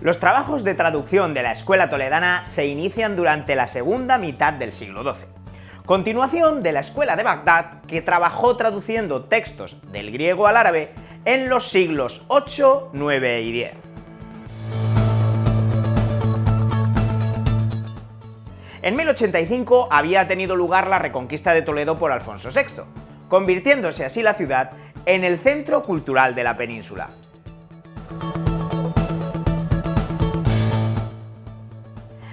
Los trabajos de traducción de la escuela toledana se inician durante la segunda mitad del siglo XII. Continuación de la escuela de Bagdad, que trabajó traduciendo textos del griego al árabe en los siglos VIII, IX y X. En 1085 había tenido lugar la reconquista de Toledo por Alfonso VI, convirtiéndose así la ciudad en el centro cultural de la península.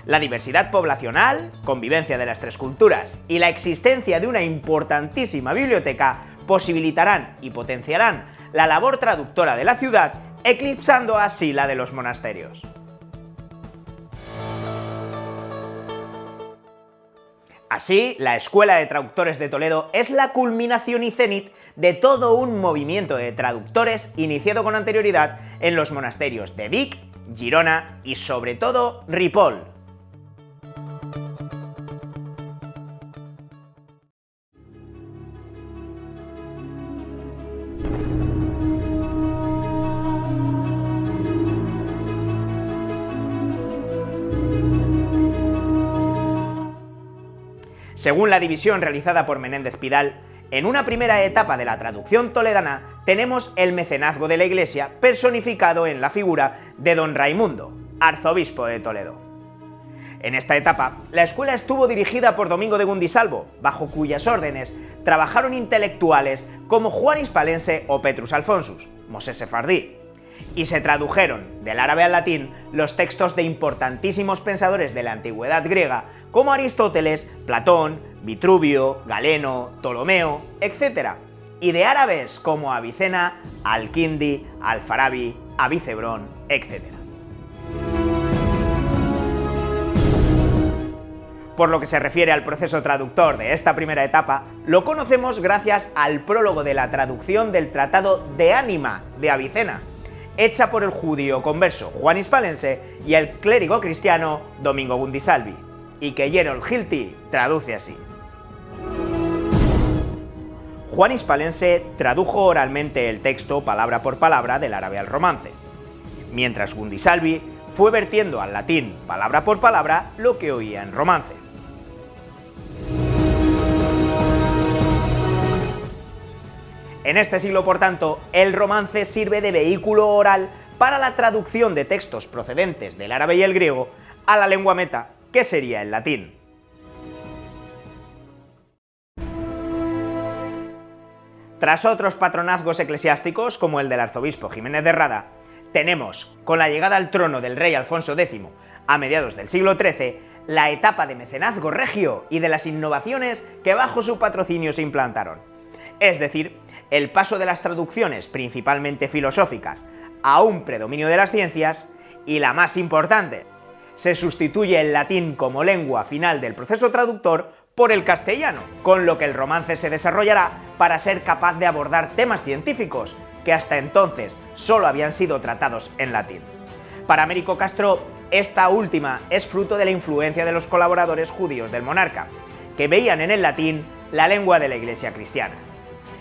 La diversidad poblacional, convivencia de las tres culturas y la existencia de una importantísima biblioteca posibilitarán y potenciarán la labor traductora de la ciudad, eclipsando así la de los monasterios. Así, la Escuela de Traductores de Toledo es la culminación y cenit de todo un movimiento de traductores iniciado con anterioridad en los monasterios de Vic, Girona y sobre todo Ripoll. Según la división realizada por Menéndez Pidal, en una primera etapa de la traducción toledana tenemos el mecenazgo de la Iglesia personificado en la figura de don Raimundo, arzobispo de Toledo. En esta etapa, la escuela estuvo dirigida por Domingo de Gundisalvo, bajo cuyas órdenes trabajaron intelectuales como Juan Hispalense o Petrus Alfonsus, Mosés Sefardí, y se tradujeron del árabe al latín los textos de importantísimos pensadores de la antigüedad griega como Aristóteles, Platón, Vitruvio, Galeno, Ptolomeo, etc., y de árabes como Avicena, Al-Kindi, Al-Farabi, Avicebrón, etc. Por lo que se refiere al proceso traductor de esta primera etapa, lo conocemos gracias al prólogo de la traducción del Tratado de Ánima de Avicena, hecha por el judío converso Juan Hispalense y el clérigo cristiano Domingo Gundisalvi, y que Gerold Hilty traduce así. Juan Hispalense tradujo oralmente el texto palabra por palabra del árabe al romance, mientras Gundisalvi fue vertiendo al latín palabra por palabra lo que oía en romance. En este siglo, por tanto, el romance sirve de vehículo oral para la traducción de textos procedentes del árabe y el griego a la lengua meta, que sería el latín. Tras otros patronazgos eclesiásticos, como el del arzobispo Jiménez de Rada, tenemos, con la llegada al trono del rey Alfonso X a mediados del siglo XIII, la etapa de mecenazgo regio y de las innovaciones que bajo su patrocinio se implantaron. Es decir, el paso de las traducciones principalmente filosóficas a un predominio de las ciencias y, la más importante, se sustituye el latín como lengua final del proceso traductor por el castellano, con lo que el romance se desarrollará para ser capaz de abordar temas científicos que hasta entonces solo habían sido tratados en latín. Para Américo Castro, esta última es fruto de la influencia de los colaboradores judíos del monarca, que veían en el latín la lengua de la Iglesia cristiana.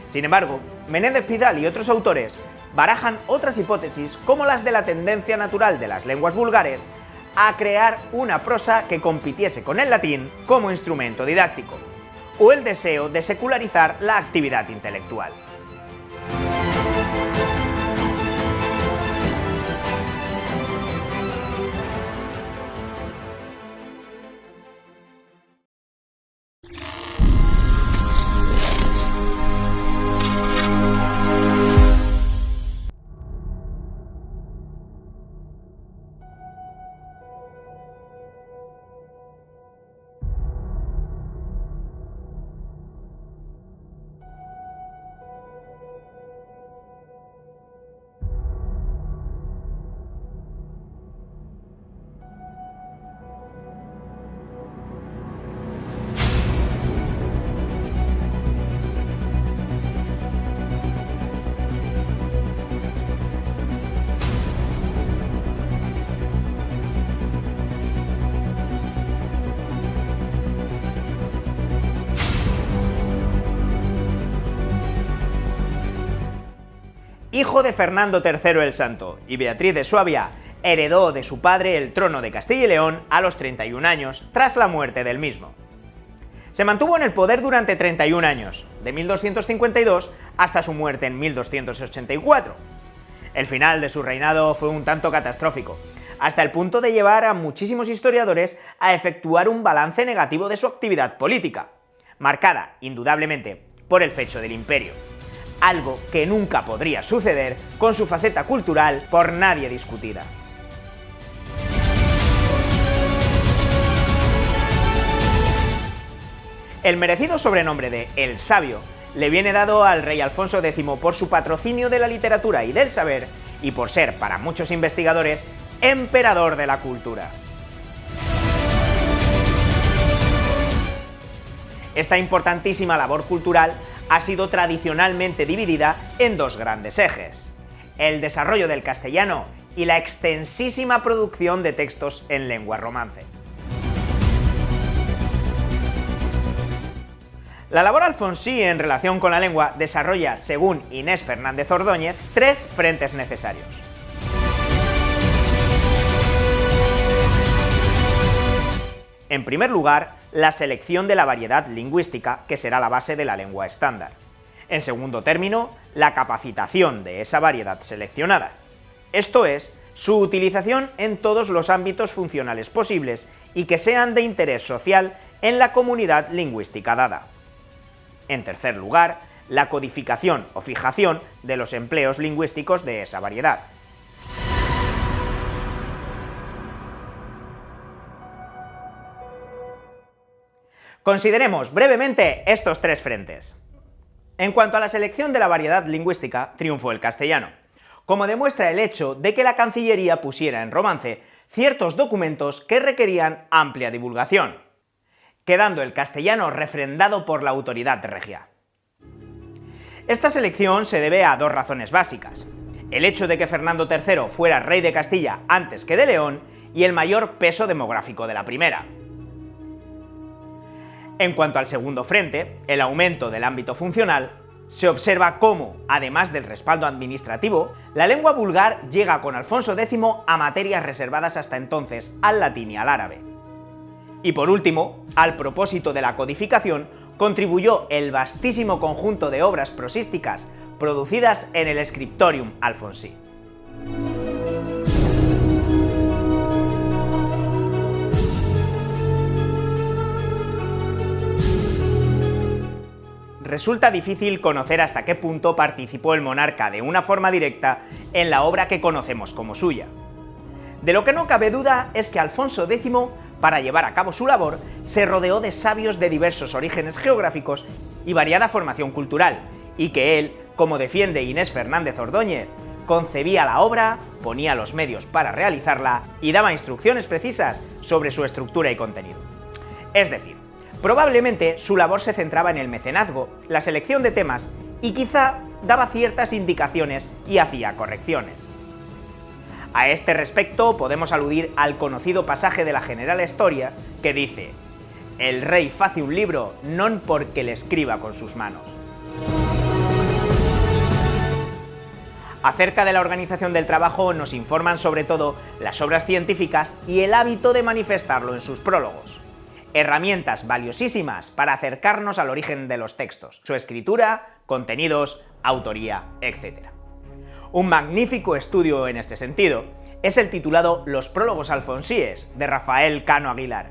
Sin embargo, Menéndez Pidal y otros autores barajan otras hipótesis como las de la tendencia natural de las lenguas vulgares a crear una prosa que compitiese con el latín como instrumento didáctico, o el deseo de secularizar la actividad intelectual. Hijo de Fernando III el Santo y Beatriz de Suabia, heredó de su padre el trono de Castilla y León a los 31 años, tras la muerte del mismo. Se mantuvo en el poder durante 31 años, de 1252 hasta su muerte en 1284. El final de su reinado fue un tanto catastrófico, hasta el punto de llevar a muchísimos historiadores a efectuar un balance negativo de su actividad política, marcada, indudablemente, por el fecho del imperio. Algo que nunca podría suceder con su faceta cultural por nadie discutida. El merecido sobrenombre de El Sabio le viene dado al rey Alfonso X por su patrocinio de la literatura y del saber, y por ser, para muchos investigadores, emperador de la cultura. Esta importantísima labor cultural ha sido tradicionalmente dividida en dos grandes ejes: el desarrollo del castellano y la extensísima producción de textos en lengua romance. La labor alfonsí en relación con la lengua desarrolla, según Inés Fernández Ordóñez, tres frentes necesarios. En primer lugar, la selección de la variedad lingüística, que será la base de la lengua estándar. En segundo término, la capacitación de esa variedad seleccionada. Esto es, su utilización en todos los ámbitos funcionales posibles y que sean de interés social en la comunidad lingüística dada. En tercer lugar, la codificación o fijación de los empleos lingüísticos de esa variedad. Consideremos brevemente estos tres frentes. En cuanto a la selección de la variedad lingüística, triunfó el castellano, como demuestra el hecho de que la Cancillería pusiera en romance ciertos documentos que requerían amplia divulgación, quedando el castellano refrendado por la autoridad regia. Esta selección se debe a dos razones básicas: el hecho de que Fernando III fuera rey de Castilla antes que de León y el mayor peso demográfico de la primera. En cuanto al segundo frente, el aumento del ámbito funcional, se observa cómo, además del respaldo administrativo, la lengua vulgar llega con Alfonso X a materias reservadas hasta entonces al latín y al árabe. Y por último, al propósito de la codificación, contribuyó el vastísimo conjunto de obras prosísticas producidas en el Scriptorium Alfonsí. Resulta difícil conocer hasta qué punto participó el monarca de una forma directa en la obra que conocemos como suya. De lo que no cabe duda es que Alfonso X, para llevar a cabo su labor, se rodeó de sabios de diversos orígenes geográficos y variada formación cultural, y que él, como defiende Inés Fernández Ordóñez, concebía la obra, ponía los medios para realizarla y daba instrucciones precisas sobre su estructura y contenido. Es decir, probablemente su labor se centraba en el mecenazgo, la selección de temas y quizá daba ciertas indicaciones y hacía correcciones. A este respecto podemos aludir al conocido pasaje de la General Historia que dice: «El rey face un libro non porque le escriba con sus manos». Acerca de la organización del trabajo nos informan sobre todo las obras científicas y el hábito de manifestarlo en sus prólogos. Herramientas valiosísimas para acercarnos al origen de los textos, su escritura, contenidos, autoría, etc. Un magnífico estudio en este sentido es el titulado Los prólogos alfonsíes, de Rafael Cano Aguilar.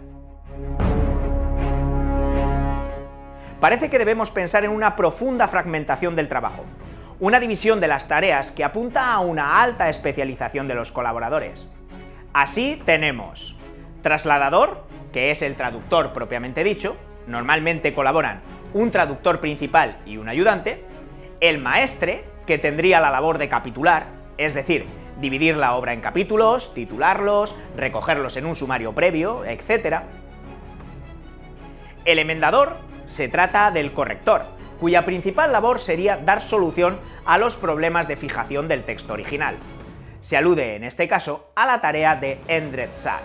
Parece que debemos pensar en una profunda fragmentación del trabajo, una división de las tareas que apunta a una alta especialización de los colaboradores. Así tenemos trasladador, que es el traductor propiamente dicho, normalmente colaboran un traductor principal y un ayudante; el maestre, que tendría la labor de capitular, es decir, dividir la obra en capítulos, titularlos, recogerlos en un sumario previo, etc. El emendador, se trata del corrector, cuya principal labor sería dar solución a los problemas de fijación del texto original. Se alude en este caso a la tarea de endretzar.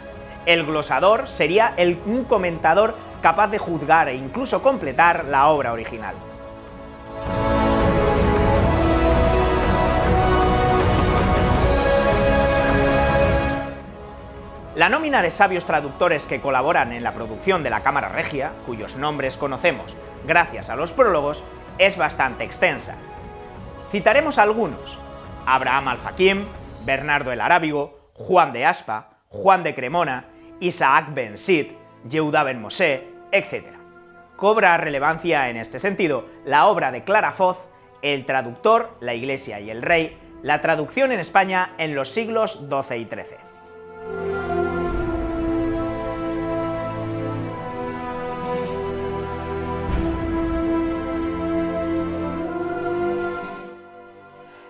El glosador sería un comentador capaz de juzgar e incluso completar la obra original. La nómina de sabios traductores que colaboran en la producción de la Cámara Regia, cuyos nombres conocemos gracias a los prólogos, es bastante extensa. Citaremos algunos: Abraham Alfaquim, Bernardo el Arábigo, Juan de Aspa, Juan de Cremona, Isaac ben Sid, Yehuda ben Mosé, etc. Cobra relevancia en este sentido la obra de Clara Foz, El traductor, la Iglesia y el Rey, la traducción en España en los siglos XII y XIII.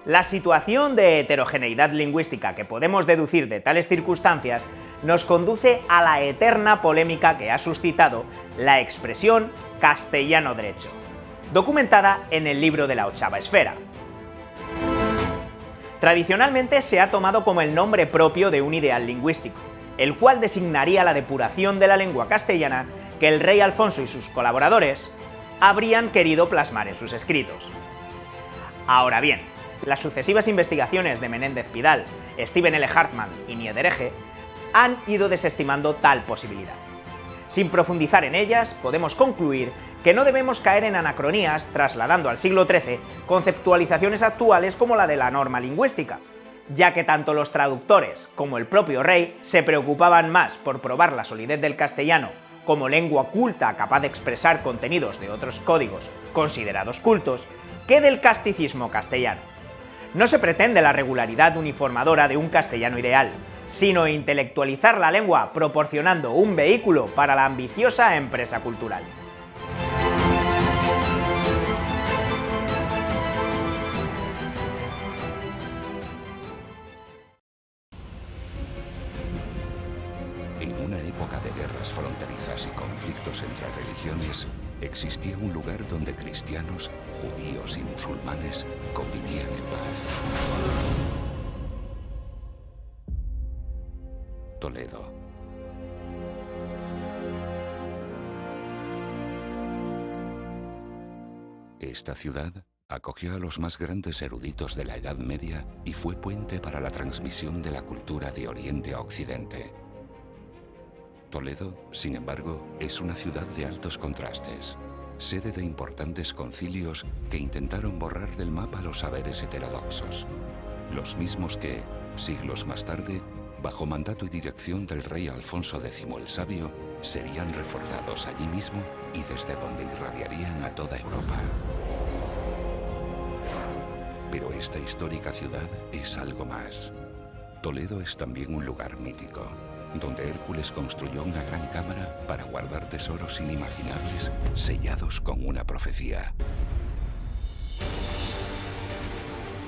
La situación de heterogeneidad lingüística que podemos deducir de tales circunstancias nos conduce a la eterna polémica que ha suscitado la expresión castellano derecho, documentada en el libro de la Ochava Esfera. Tradicionalmente se ha tomado como el nombre propio de un ideal lingüístico, el cual designaría la depuración de la lengua castellana que el rey Alfonso y sus colaboradores habrían querido plasmar en sus escritos. Ahora bien, las sucesivas investigaciones de Menéndez Pidal, Stephen L. Hartman y Niederegge han ido desestimando tal posibilidad. Sin profundizar en ellas, podemos concluir que no debemos caer en anacronías trasladando al siglo XIII conceptualizaciones actuales como la de la norma lingüística, ya que tanto los traductores como el propio rey se preocupaban más por probar la solidez del castellano como lengua culta capaz de expresar contenidos de otros códigos considerados cultos que del casticismo castellano. No se pretende la regularidad uniformadora de un castellano ideal, sino intelectualizar la lengua proporcionando un vehículo para la ambiciosa empresa cultural. En una época de guerras fronterizas y conflictos entre religiones, existía un lugar donde cristianos, judíos y musulmanes convivían en paz. Toledo. Esta ciudad acogió a los más grandes eruditos de la Edad Media y fue puente para la transmisión de la cultura de Oriente a Occidente. Toledo, sin embargo, es una ciudad de altos contrastes, sede de importantes concilios que intentaron borrar del mapa los saberes heterodoxos, los mismos que, siglos más tarde, bajo mandato y dirección del rey Alfonso X el Sabio, serían reforzados allí mismo y desde donde irradiarían a toda Europa. Pero esta histórica ciudad es algo más. Toledo es también un lugar mítico, donde Hércules construyó una gran cámara para guardar tesoros inimaginables sellados con una profecía.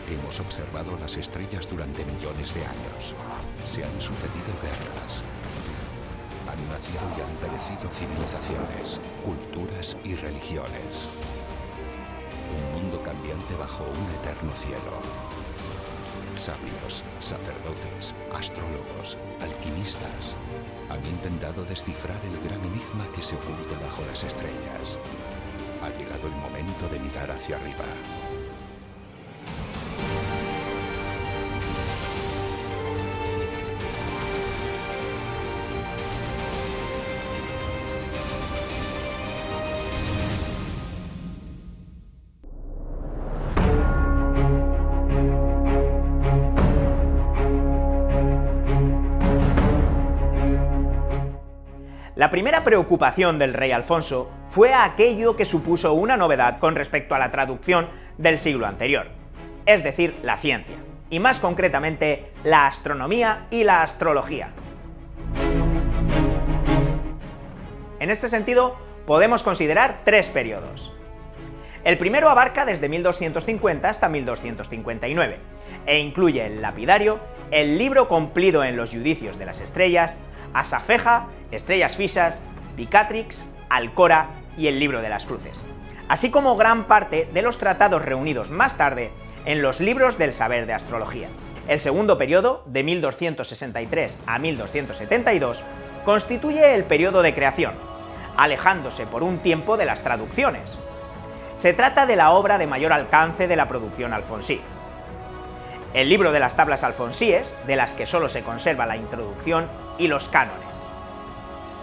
Hemos observado las estrellas durante millones de años. Se han sucedido guerras. Han nacido y han perecido civilizaciones, culturas y religiones. Un mundo cambiante bajo un eterno cielo. Sabios, sacerdotes, astrólogos, alquimistas han intentado descifrar el gran enigma que se oculta bajo las estrellas. Ha llegado el momento de mirar hacia arriba. La primera preocupación del rey Alfonso fue aquello que supuso una novedad con respecto a la traducción del siglo anterior, es decir, la ciencia, y más concretamente la astronomía y la astrología. En este sentido, podemos considerar tres periodos. El primero abarca desde 1250 hasta 1259, e incluye el lapidario, el libro cumplido en los judicios de las estrellas, Asafeja, Estrellas Fixas, Picatrix, Alcora y el Libro de las Cruces, así como gran parte de los tratados reunidos más tarde en los libros del saber de astrología. El segundo periodo, de 1263 a 1272, constituye el periodo de creación, alejándose por un tiempo de las traducciones. Se trata de la obra de mayor alcance de la producción alfonsí. el libro de las tablas alfonsíes, de las que solo se conserva la introducción y los cánones.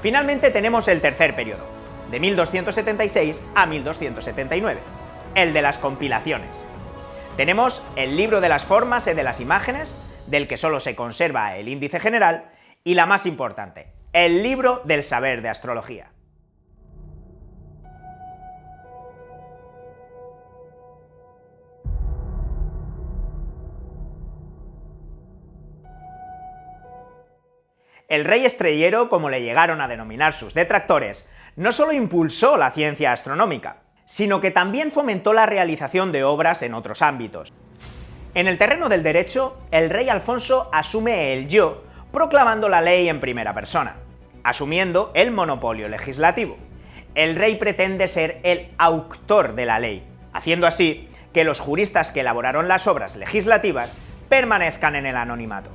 Finalmente tenemos el tercer periodo, de 1276 a 1279, el de las compilaciones. Tenemos el libro de las formas y de las imágenes, del que solo se conserva el índice general, y la más importante, el libro del saber de astrología. El rey estrellero, como le llegaron a denominar sus detractores, no solo impulsó la ciencia astronómica, sino que también fomentó la realización de obras en otros ámbitos. En el terreno del derecho, el rey Alfonso asume el yo, proclamando la ley en primera persona, asumiendo el monopolio legislativo. El rey pretende ser el autor de la ley, haciendo así que los juristas que elaboraron las obras legislativas permanezcan en el anonimato.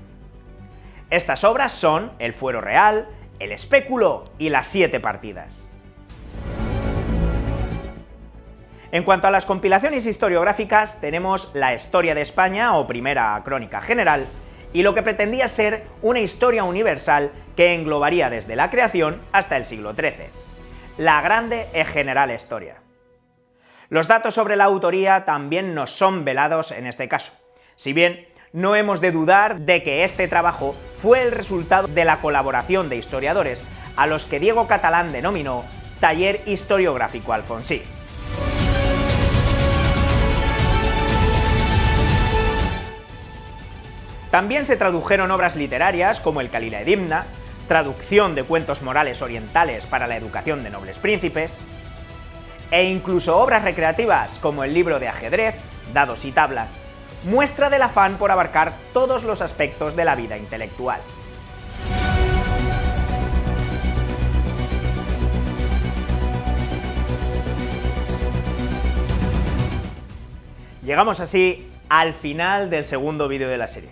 Estas obras son el Fuero Real, el Espéculo y las 7 partidas. En cuanto a las compilaciones historiográficas, tenemos la Historia de España o Primera Crónica General, y lo que pretendía ser una historia universal que englobaría desde la creación hasta el siglo XIII. La grande e general historia. Los datos sobre la autoría también nos son velados en este caso, si bien no hemos de dudar de que este trabajo fue el resultado de la colaboración de historiadores a los que Diego Catalán denominó Taller Historiográfico Alfonsí. También se tradujeron obras literarias como el Calilaedimna, traducción de cuentos morales orientales para la educación de nobles príncipes, e incluso obras recreativas como el libro de ajedrez, dados y tablas, muestra del afán por abarcar todos los aspectos de la vida intelectual. Llegamos así al final del segundo vídeo de la serie.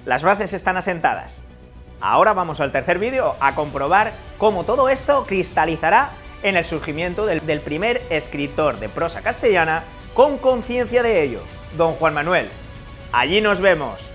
Las bases están asentadas. Ahora vamos al tercer vídeo a comprobar cómo todo esto cristalizará en el surgimiento del primer escritor de prosa castellana con conciencia de ello, don Juan Manuel. Allí nos vemos.